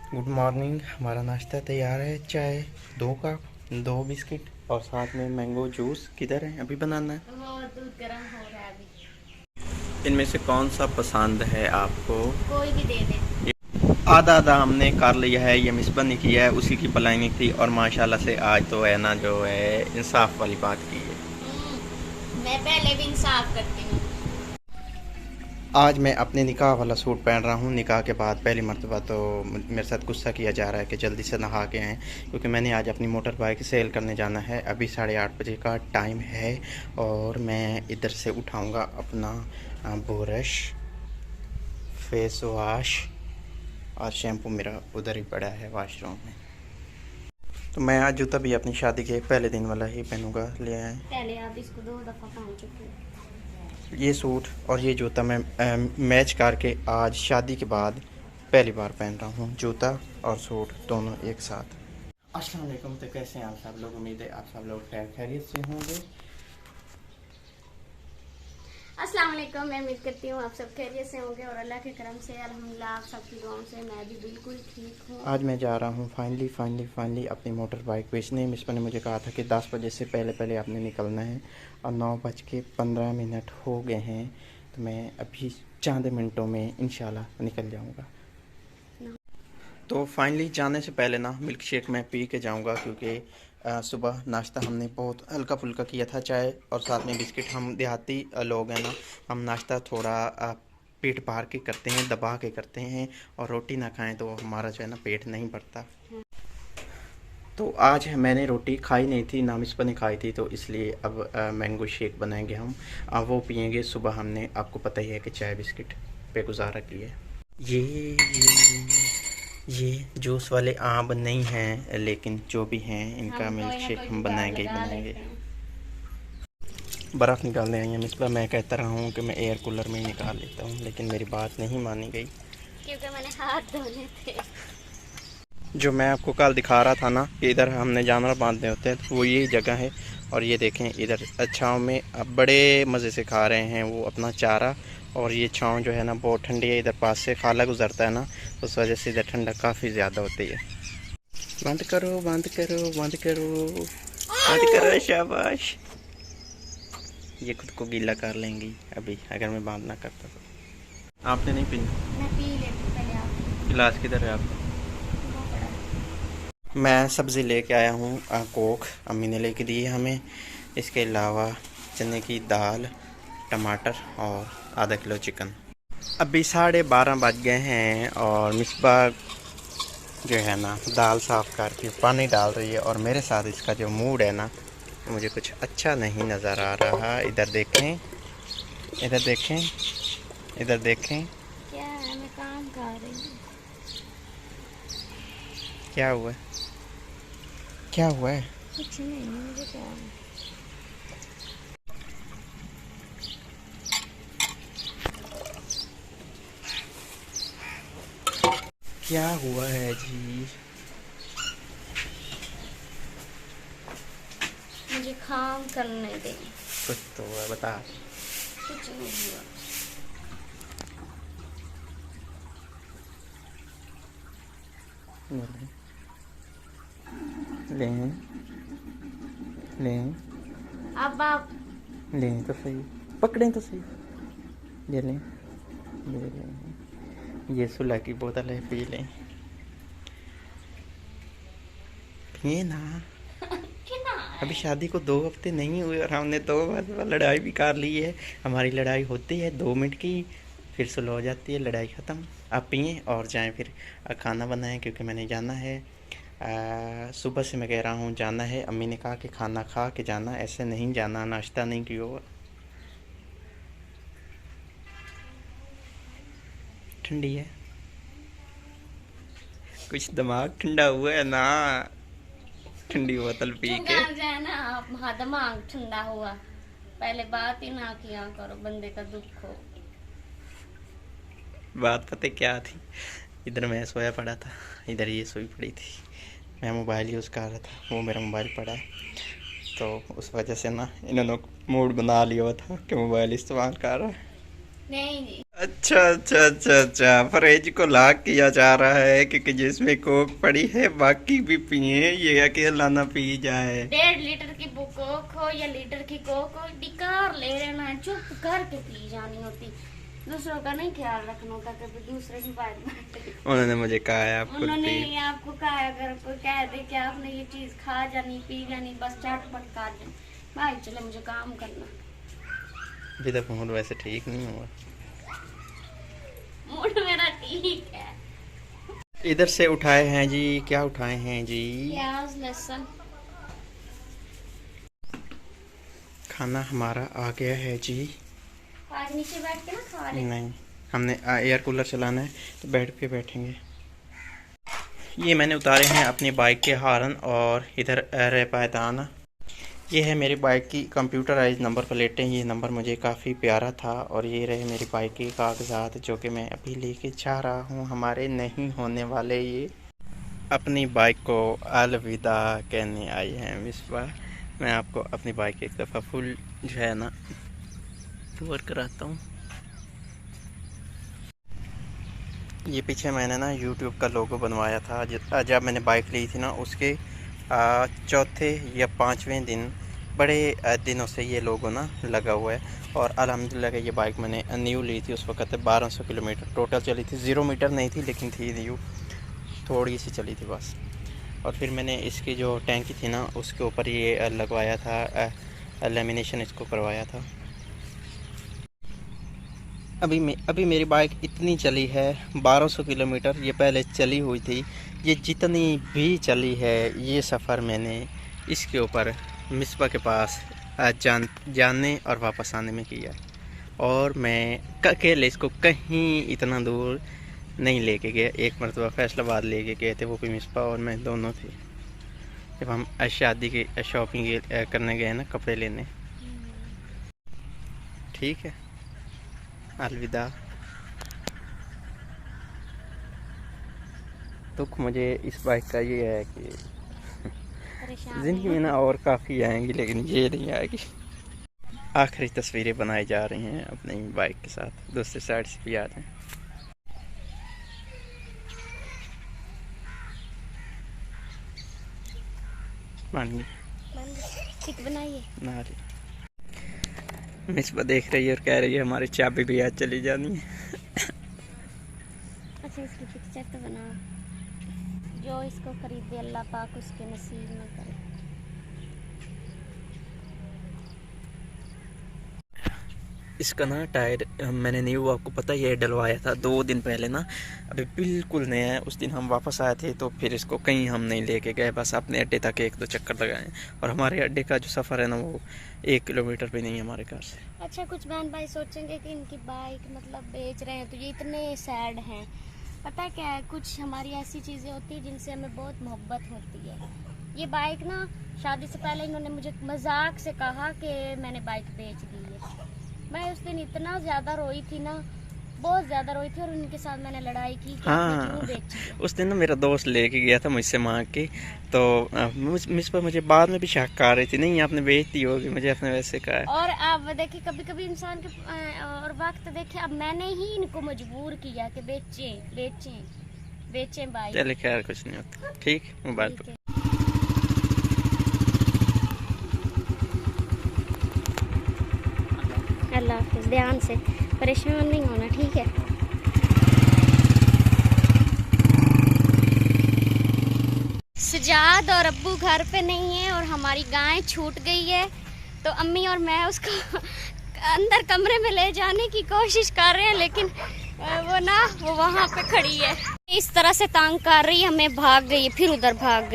Good morning. हमारा नाश्ता तैयार है। चाय, 2 कप, 2 बिस्किट और साथ में मैंगो जूस। किधर है? अभी बनाना है। वो दूध गर्म हो रहा है अभी। इनमें से कौन सा पसंद है आपको? कोई भी दे दे। आधा आधा हमने कर लिया है। ये मिसबा ने किया है, उसी की प्लानिंग थी और माशाल्लाह से आज तो है ना, जो है इंसाफ वाली बात की है। मैं पहले भी इंसाफ करती हूँ। आज मैं अपने निकाह वाला सूट पहन रहा हूँ। निकाह के बाद पहली मर्तबा तो मेरे साथ गुस्सा किया जा रहा है कि जल्दी से नहा के आएँ, क्योंकि मैंने आज अपनी मोटर बाइक सेल करने जाना है। अभी 8:30 बजे का टाइम है और मैं इधर से उठाऊँगा अपना ब्रश, फेस वॉश और शैम्पू मेरा उधर ही पड़ा है वॉशरूम में। तो मैं आज जूता भी अपनी शादी के पहले दिन वाला ही पहनूँगा। ले आए पहले आप इसको 2 दफ़ा पहन चुके हो। ये सूट और ये जूता मैं मैच करके आज शादी के बाद पहली बार पहन रहा हूँ। जूता और सूट दोनों एक साथ। अस्सलाम वालेकुम। तो कैसे हैं आप सब लोग? उम्मीद है आप सब लोग खैरियत से होंगे। अस्सलाम वालेकुम। मैं उम्मीद करती हूँ आप सब खैरियत से होंगे और अल्लाह के करम से अल्हम्दुलिल्लाह आप सबकी दुआओं से मैं भी बिल्कुल ठीक हूँ। आज मैं जा रहा हूँ फाइनली अपनी मोटर बाइक बेचने। मिसबा ने मुझे कहा था कि 10 बजे से पहले पहले आपने निकलना है और 9:15 हो गए हैं। तो मैं अभी चंद मिनटों में इंशाल्लाह निकल जाऊँगा। तो फाइनली जाने से पहले ना मिल्क शेक मैं पी के जाऊँगा, क्योंकि सुबह नाश्ता हमने बहुत हल्का फुल्का किया था, चाय और साथ में बिस्किट। हम देहाती लोग हैं ना, हम नाश्ता थोड़ा पेट भर के करते हैं, दबा के करते हैं, और रोटी ना खाएं तो हमारा जो है ना पेट नहीं भरता। तो आज मैंने रोटी खाई नहीं थी, ना मिसबा ने खाई थी, तो इसलिए अब मैंगो शेक बनाएंगे हम। वो पियेंगे। सुबह हमने, आपको पता ही है कि चाय बिस्किट पे गुजारा की है। ये जूस वाले आम नहीं हैं, लेकिन जो भी हैं इनका हम मिल्क कोई ना शेक कोई हम जुगाड़ बनाएंगे ही लगा बनाएंगे। लेते हैं। बर्फ़ निकालने आई है मिसबा। मैं कहता रहा हूँ कि मैं एयर कूलर में ही निकाल लेता हूँ, लेकिन मेरी बात नहीं मानी गई। क्योंकि मैंने हाथ धोने थे। जो मैं आपको कल दिखा रहा था ना कि इधर हमने जानवर बांधने होते हैं, तो वो यही जगह है। और ये देखें, इधर छाँव में अब बड़े मज़े से खा रहे हैं वो अपना चारा। और ये छाँव जो है ना बहुत ठंडी है। इधर पास से खाला गुजरता है ना, तो उस वजह से इधर ठंडा काफ़ी ज़्यादा होती है। बंद करो बंद करो बंद करो बंद करो, शाबाश। ये खुद को गीला कर लेंगी अभी अगर मैं बांध ना करता तो। आपने नहीं पीनी? मैं पी लेती पहले आप। गिलास किधर है आपका? वो पड़ा है। मैं सब्ज़ी लेके आया हूँ। कोक अम्मी ने लेके दी है हमें। इसके अलावा चने की दाल, टमाटर और आधा किलो चिकन। अभी 12:30 बज गए हैं और मिसबा जो है ना दाल साफ़ करके पानी डाल रही है, और मेरे साथ इसका जो मूड है ना, मुझे कुछ अच्छा नहीं नज़र आ रहा। इधर देखें, इधर देखें, इधर देखें। क्या है, मैं काम कर रही हूँ। क्या हुआ है? क्या हुआ है? कुछ नहीं, मुझे क्या है। क्या हुआ है जी? मुझे काम करने दे। कुछ तो हुआ, बता। कुछ नहीं हुआ। लें लें अब आप लें तो सही, पकड़ें तो सही। ये लें, ये लें। ये सुलह की बोतल है, पी लें। पिए ना। अभी शादी को 2 हफ्ते नहीं हुए और हमने 2 बार लड़ाई भी कर ली है। हमारी लड़ाई होती है 2 मिनट की, फिर सुलह हो जाती है, लड़ाई ख़त्म। आप पिए और जाएं फिर खाना बनाएं, क्योंकि मैंने जाना है। सुबह से मैं कह रहा हूँ जाना है। अम्मी ने कहा कि खाना खा के जाना, ऐसे नहीं जाना, नाश्ता नहीं किया होगा। ठंडी है, कुछ दिमाग ठंडा हुआ है ना, ठंडी बोतल पी के। चुप जाए ना आप, दिमाग ठंडा हुआ। पहले बात ही ना किया करो, बंदे का दुख हो। बात पता क्या थी? इधर मैं सोया पड़ा था, इधर ये सोई पड़ी थी। मैं मोबाइल यूज़ कर रहा था, वो मेरा मोबाइल पड़ा है, तो उस वजह से ना इन्होंने मूड बना लिया हुआ था कि मोबाइल इस्तेमाल कर रहा है। नहीं जी। अच्छा अच्छा अच्छा अच्छा, परहेज को लाख किया जा रहा है क्योंकि जिसमें कोक पड़ी है बाकी भी पिए, ये अकेला ना पी जाए। 1.5 लीटर की कोक हो या लीटर की कोक हो, डिकार ले लेना है, चुप करके पी जानी होती, दूसरों का नहीं ख्याल रखना होता, कभी दूसरे की बात बांटे। उन्होंने मुझे कहा है आप खुद उन्होंने पी। आपको कहा है, अगर कोई कह दे कि आपने ये चीज खा जानी पी जानी, बस चटपट खा जानी, भाई चले मुझे काम करना। अभी तक मूड वैसे ठीक नहीं हुआ। मूड मेरा ठीक है। इधर से उठाए हैं जी, क्या उठाए हैं जी? प्याज लहसुन। खाना हमारा आ गया है जी। आज नीचे बैठ के ना खा ले। नहीं, हमने एयर कूलर चलाना है तो बेड पे बैठेंगे। ये मैंने उतारे हैं अपनी बाइक के हॉर्न और इधर रह पायदान। ये है मेरी बाइक की कंप्यूटराइज नंबर प्लेटें। ये नंबर मुझे काफ़ी प्यारा था और ये रहे मेरी बाइक के कागजात जो कि मैं अभी लेके जा रहा हूँ। हमारे नहीं होने वाले ये अपनी बाइक को अलविदा कहने आई हैं मिसबा। मैं आपको अपनी बाइक एक दफ़ा फुल जो है ना टूर कराता हूँ। ये पीछे मैंने ना YouTube का लोगो बनवाया था जब मैंने बाइक ली थी ना, उसके चौथे या पाँचवें दिन बड़े दिनों से ये लोगो ना लगा हुआ है। और अल्हम्दुलिल्लाह ये बाइक मैंने न्यू ली थी, उस वक्त 1200 किलोमीटर टोटल चली थी। 0 मीटर नहीं थी लेकिन थी न्यू, थोड़ी सी चली थी बस। और फिर मैंने इसकी जो टैंकी थी ना उसके ऊपर ये लगवाया था, लेमिनेशन इसको करवाया था। अभी मेरी बाइक इतनी चली है 1200 किलोमीटर, ये पहले चली हुई थी। ये जितनी भी चली है ये सफ़र मैंने इसके ऊपर मिसबा के पास जाने और वापस आने में किया। और मैं अकेले इसको कहीं इतना दूर नहीं लेके गया। एक मरतबा फैसलाबाद लेके गए थे, वो भी मिसबा और मैं दोनों थे, जब हम शादी की शॉपिंग करने गए ना, कपड़े लेने। ठीक है, अलविदा। दुख मुझे इस बाइक का ये है कि ज़िंदगी में ना और काफ़ी आएंगी लेकिन ये नहीं आएगी। आखिरी तस्वीरें बनाई जा रही हैं अपनी बाइक के साथ। दूसरी साइड से भी आ रहे हैं। ठीक बनाइए ना रही मिसबा देख रही है और कह रही है हमारी चाबी भी आज चली जानी है। अच्छा, इसकी पिक्चर तो बनाओ, जो इसको खरीदे अल्लाह पाक उसके नसीब में करे। इसका ना टायर मैंने न्यू, आपको पता ही है, डलवाया था 2 दिन पहले ना, अभी बिल्कुल नया है। उस दिन हम वापस आए थे तो फिर इसको कहीं हम नहीं लेके गए, बस अपने अड्डे तक 1-2 चक्कर लगाए। और हमारे अड्डे का जो सफ़र है ना वो 1 किलोमीटर भी नहीं है हमारे घर से। अच्छा, कुछ बहन भाई सोचेंगे कि इनकी बाइक मतलब बेच रहे हैं तो ये इतने सैड हैं। पता है क्या है, कुछ हमारी ऐसी चीज़ें होती हैं जिनसे हमें बहुत मोहब्बत होती है। ये बाइक ना शादी से पहले इन्होंने मुझे मजाक से कहा कि मैंने बाइक बेच दी है। मैं उस दिन इतना ज़्यादा रोई थी ना, बहुत ज़्यादा रोई थी, और उनके साथ मैंने लड़ाई की कि आपने क्यों बेची है। उस दिन ना मेरा दोस्त लेके गया था मुझसे मांग के, तो मिस पर मुझे बाद में भी शक आ रही थी, नहीं आपने बेच दी होगी, मुझे आपने वैसे कहा है। और अब देखिए कभी कभी इंसान के और वक्त देखिए, अब मैंने ही इनको मजबूर किया कि बेचें बेचें बेचें बाइक। चले खैर कुछ नहीं होता, ठीक मोबाइल पर। अल्लाह हाफिज़, ध्यान से, परेशान नहीं होना, ठीक है। सजाद और अब्बू घर पे नहीं है और हमारी गाय छूट गई है, तो अम्मी और मैं उसको अंदर कमरे में ले जाने की कोशिश कर रहे हैं, लेकिन वो वहाँ पे खड़ी है, इस तरह से तंग कर रही है, हमें भाग गई, फिर उधर भाग गई।